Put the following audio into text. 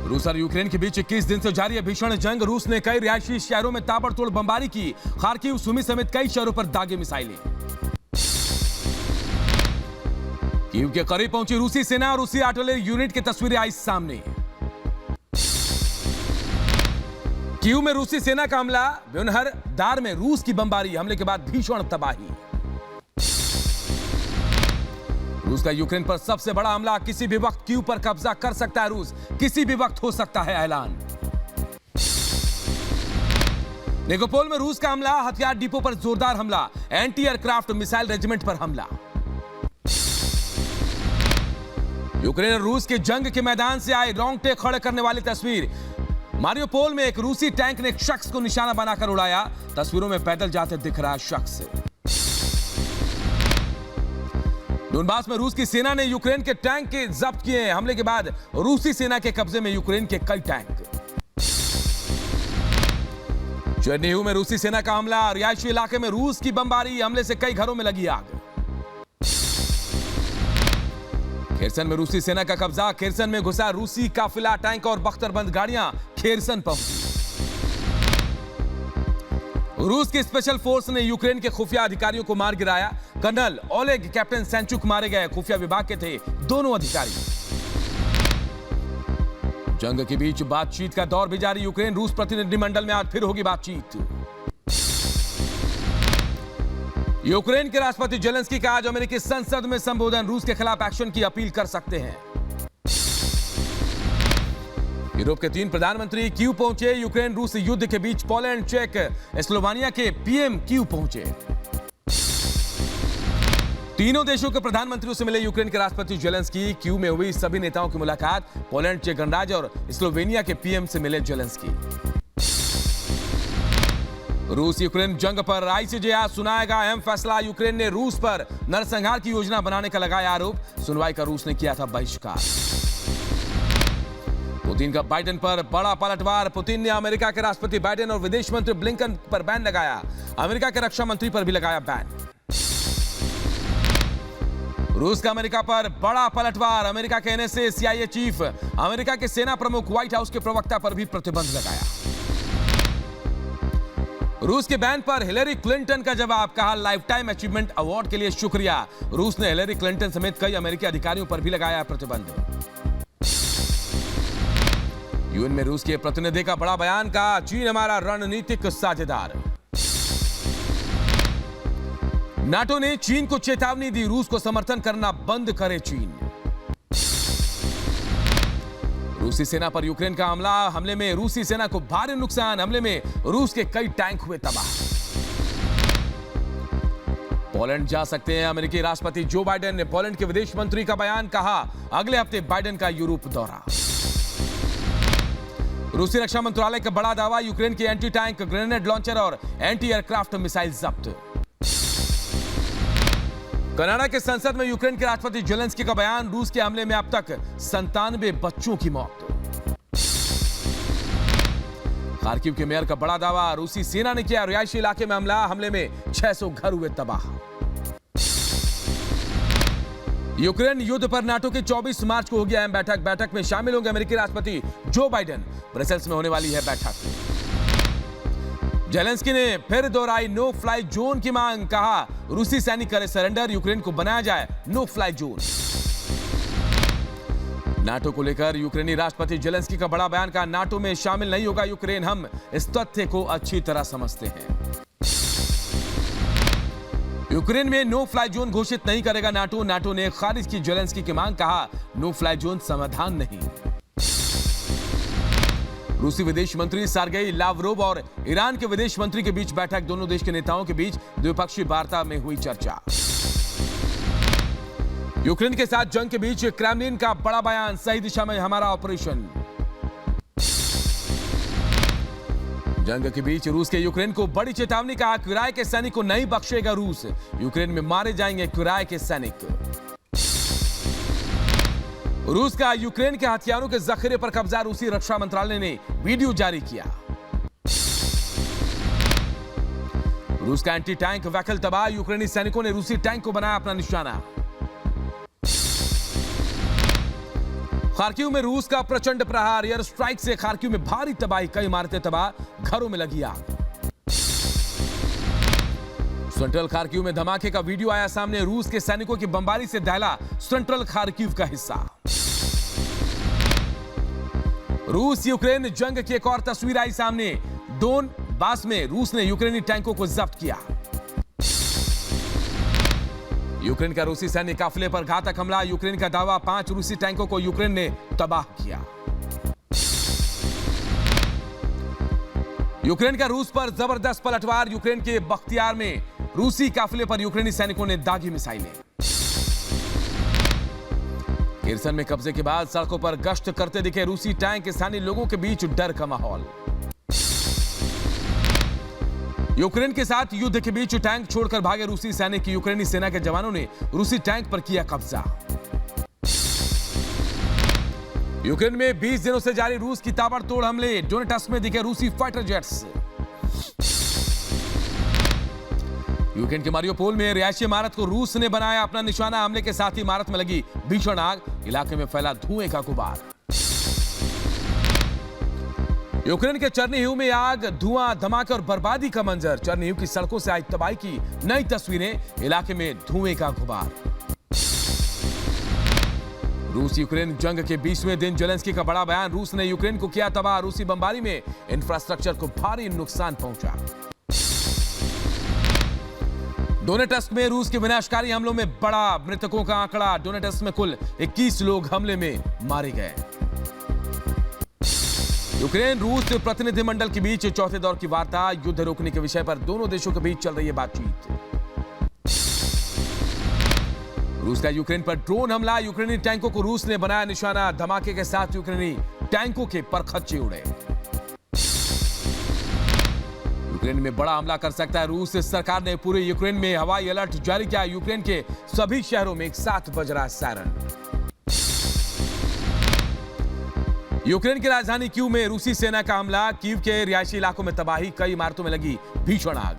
रूस और यूक्रेन के बीच 21 दिन से जारी है भीषण जंग। रूस ने कई रिहायशी शहरों में ताबड़तोड़ बमबारी की। खार्किव, सुमी समेत कई शहरों पर दागे मिसाइलें। कीव के करीब पहुंची रूसी सेना और रूसी आर्टिलरी यूनिट की तस्वीरें आई सामने। कीव में रूसी सेना का हमला, ब्यूनहर दार में रूस की बमबारी, हमले के बाद भीषण तबाही। रूस का यूक्रेन पर सबसे बड़ा हमला, किसी भी वक्त कीव पर कब्जा कर सकता है रूस, किसी भी वक्त हो सकता है ऐलान। निकोपोल में रूस का हमला, हथियार डिपो पर जोरदार हमला, एंटी एयरक्राफ्ट मिसाइल रेजिमेंट पर हमला। यूक्रेन और रूस के जंग के मैदान से आए रोंगटे खड़े करने वाली तस्वीर। मारियोपोल में एक रूसी टैंक ने एक शख्स को निशाना बनाकर उड़ाया। तस्वीरों में पैदल जाते दिख रहा शख्स। डोनबास में रूस की सेना ने यूक्रेन के टैंक के जब्त किए। हमले के बाद रूसी सेना के कब्जे में यूक्रेन के कई टैंक। चेरनिहिव में रूसी सेना का हमला, रिहायशी इलाके में रूस की बमबारी, हमले से कई घरों में लगी आग। खेरसन में रूसी सेना का कब्जा, खेरसन में घुसा रूसी काफिला, टैंक और बख्तरबंद गाड़ियां खेरसन पहुंची। रूस की स्पेशल फोर्स ने यूक्रेन के खुफिया अधिकारियों को मार गिराया। कर्नल ओलेग, कैप्टन सेंचुक मारे गए। खुफिया विभाग के थे दोनों अधिकारी। जंग के बीच बातचीत का दौर भी जारी। यूक्रेन रूस प्रतिनिधिमंडल में आज फिर होगी बातचीत। यूक्रेन के राष्ट्रपति जेलेंस्की का आज अमेरिकी संसद में संबोधन, रूस के खिलाफ एक्शन की अपील कर सकते हैं। यूरोप के 3 प्रधानमंत्री कीव पहुंचे। यूक्रेन रूस युद्ध के बीच पोलैंड, चेक, स्लोवानिया के पीएम कीव पहुंचे। तीनों देशों के प्रधानमंत्रियों से मिले यूक्रेन के राष्ट्रपति जेलेंस्की। कीव में हुई सभी नेताओं की मुलाकात। पोलैंड, चेक गणराज्य और स्लोवेनिया के पीएम से मिले जेलेंस्की। रूस यूक्रेन जंग पर आईसीजे आज सुनाएगा अहम फैसला। यूक्रेन ने रूस पर नरसंहार की योजना बनाने का लगाया आरोप। सुनवाई का रूस ने किया था बहिष्कार। पुतिन का बाइडेन पर बड़ा पलटवार। पुतिन ने अमेरिका के राष्ट्रपति बाइडेन और विदेश मंत्री ब्लिंकन पर बैन लगाया। अमेरिका के रक्षा मंत्री पर भी लगाया बैन। रूस का अमेरिका पर बड़ा पलटवार। अमेरिका के एनएसए, सीआईए चीफ, अमेरिका के सेना प्रमुख, व्हाइट हाउस के प्रवक्ता पर भी प्रतिबंध लगाया। रूस के बैन पर हिलेरी क्लिंटन का जवाब, कहा लाइफ टाइम अचीवमेंट अवार्ड के लिए शुक्रिया। रूस ने हिलेरी क्लिंटन समेत कई अमेरिकी अधिकारियों पर भी लगाया प्रतिबंध। यूएन में रूस के प्रतिनिधि का बड़ा बयान, कहा चीन हमारा रणनीतिक साझेदार। नाटो ने चीन को चेतावनी दी, रूस को समर्थन करना बंद करे चीन। रूसी सेना पर यूक्रेन का हमला, हमले में रूसी सेना को भारी नुकसान। हमले में रूस के कई टैंक हुए तबाह। पोलैंड जा सकते हैं अमेरिकी राष्ट्रपति जो बाइडेन ने पोलैंड के विदेश मंत्री का बयान, कहा अगले हफ्ते बाइडेन का यूरोप दौरा। रूसी रक्षा मंत्रालय का बड़ा दावा, यूक्रेन की एंटी टैंक, ग्रेनेड लॉन्चर और एंटी एयरक्राफ्ट मिसाइल जब्त। कनाडा के संसद में यूक्रेन के राष्ट्रपति जेलेंस्की का बयान, रूस के हमले में अब तक 97 बच्चों की मौत। खार्किव के मेयर का बड़ा दावा, रूसी सेना ने किया रिहायशी इलाके में हमला, हमले में 600 घर हुए तबाह। यूक्रेन युद्ध पर नाटो की 24 मार्च को होगी अहम बैठक। बैठक में शामिल होंगे अमेरिकी राष्ट्रपति जो बाइडेन। ब्रसेल्स में होने वाली है बैठक। जेलेंस्की ने फिर दोहराई नो फ्लाई जोन की मांग, कहा रूसी सैनिक करे सरेंडर, यूक्रेन को बनाया जाए नो फ्लाई जोन। नाटो को लेकर यूक्रेनी राष्ट्रपति जेलेंस्की का बड़ा बयान, कहा नाटो में शामिल नहीं होगा यूक्रेन, हम इस तथ्य को अच्छी तरह समझते हैं। यूक्रेन में नो फ्लाई जोन घोषित नहीं करेगा नाटो। नाटो ने खारिज की जेलेंस्की की मांग, कहा नो फ्लाई जोन समाधान नहीं। रूसी विदेश मंत्री सर्गेई लावरोव और ईरान के विदेश मंत्री के बीच बैठक, दोनों देश के नेताओं के बीच द्विपक्षीय वार्ता में हुई चर्चा। यूक्रेन के साथ जंग के बीच क्रेमलिन का बड़ा बयान, सही दिशा में हमारा ऑपरेशन। जंग के बीच रूस के यूक्रेन को बड़ी चेतावनी, कहा किराए के सैनिक को नहीं बख्शेगा रूस, यूक्रेन में मारे जाएंगे किराए के सैनिक। रूस का यूक्रेन के हथियारों के जखीरे पर कब्जा, रूसी रक्षा मंत्रालय ने वीडियो जारी किया। रूस का एंटी टैंक व्हीकल तबाह, यूक्रेनी सैनिकों ने रूसी टैंक को बनाया अपना निशाना। खार्किव में रूस का प्रचंड प्रहार, एयर स्ट्राइक से खार्किव में भारी तबाही, कई इमारतें तबाह, घरों में लगी आग। सेंट्रल खार्किव में धमाके का वीडियो आया सामने, रूस के सैनिकों की बमबारी से दहला सेंट्रल खार्किव का हिस्सा। रूस यूक्रेन जंग की एक और तस्वीर आई सामने, डोनबास में रूस ने यूक्रेनी टैंकों को जब्त किया। यूक्रेन का रूसी सैन्य काफिले पर घातक हमला, यूक्रेन का दावा 5 रूसी टैंकों को यूक्रेन ने तबाह किया। यूक्रेन का रूस पर जबरदस्त पलटवार, यूक्रेन के बख्तियार में रूसी काफिले पर यूक्रेनी सैनिकों ने दागी मिसाइलें। किरसन में कब्जे के बाद सड़कों पर गश्त करते दिखे रूसी टैंक, स्थानीय लोगों के बीच डर का माहौल। यूक्रेन के साथ युद्ध के बीच टैंक छोड़कर भागे रूसी सैनिक, यूक्रेनी सेना के जवानों ने रूसी टैंक पर किया कब्जा। यूक्रेन में 20 दिनों से जारी रूस की ताबड़तोड़ हमले, डोनेट्स्क में दिखे रूसी फाइटर जेट्स। यूक्रेन के मारियोपोल में रिहायशी इमारत को रूस ने बनाया अपना निशाना, हमले के साथ ही इमारत में लगी भीषण आग, इलाके में फैला धुएं का गुबार। यूक्रेन के चर्निहिव में आग, धुआं, धमाके और बर्बादी का मंजर, चर्निहिव की सड़कों से आई तबाही की नई तस्वीरें, इलाके में धुएं का गुबार। रूस यूक्रेन जंग के 20वें दिन जेलेंस्की का बड़ा बयान, रूस ने यूक्रेन को किया तबाह, रूसी बमबारी में इंफ्रास्ट्रक्चर को भारी नुकसान पहुंचा। डोनेट्स्क में रूस के विनाशकारी हमलों में बड़ा मृतकों का आंकड़ा, डोनेट्स्क में कुल 21 लोग हमले में मारे गए। यूक्रेन रूस प्रतिनिधिमंडल के बीच चौथे दौर की वार्ता, युद्ध रोकने के विषय पर दोनों देशों के बीच चल रही है बातचीत। रूस का यूक्रेन पर ड्रोन हमला, यूक्रेनी टैंकों को रूस ने बनाया निशाना, धमाके के साथ यूक्रेनी टैंकों के परखच्चे उड़े। यूक्रेन में बड़ा हमला कर सकता है रूस, सरकार ने पूरे यूक्रेन में हवाई अलर्ट जारी किया, यूक्रेन के सभी शहरों में एक साथ बज रहा सायरन। यूक्रेन की राजधानी कीव में रूसी सेना का हमला, कीव के रिहायशी इलाकों में तबाही, कई इमारतों में लगी भीषण आग।